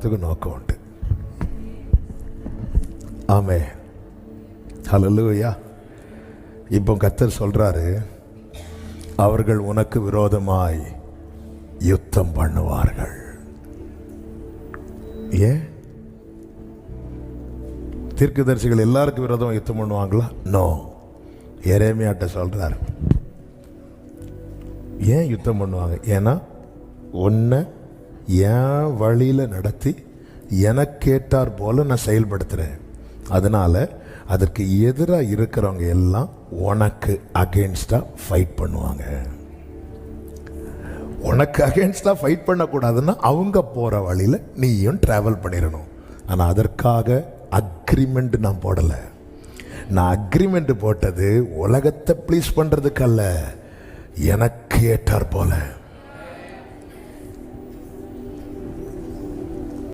எல்லாத்துக்கும் நோக்கம் உண்டு. ஆமென், ஹல்லேலூயா. இப்போ கர்த்தர் சொல்றாரு, அவர்கள் உனக்கு விரோதமாய் யுத்தம் பண்ணுவார்கள். ஏன்? தீர்க்கதரிசிகள் எல்லாருக்கும் விரோதமாக யுத்தம் பண்ணுவாங்களா? நோ. எரேமியாட்ட சொல்றார், ஏன் யுத்தம் பண்ணுவாங்க? ஏன்னா உன்னை என் வழியில் நடத்தி எனக்கேற்றார் போல நான் செயல்படுத்துகிறேன். அதனால் அதற்கு எதிராக இருக்கிறவங்க எல்லாம் உனக்கு அகெயின்ஸ்டாக ஃபைட் பண்ணுவாங்க. உனக்கு அகெயின்ஸ்டாக ஃபைட் பண்ணக்கூடாதுன்னா அவங்க போகிற வழியில் நீயும் ட்ராவல் பண்ணிடணும். ஆனால் அதற்காக அக்ரிமெண்ட் நான் போடலை. நான் அக்ரிமெண்ட் போட்டது உலகத்தை ப்ளீஸ் பண்ணுறதுக்கு அல்ல, எனக்கு ஏற்றார் போல.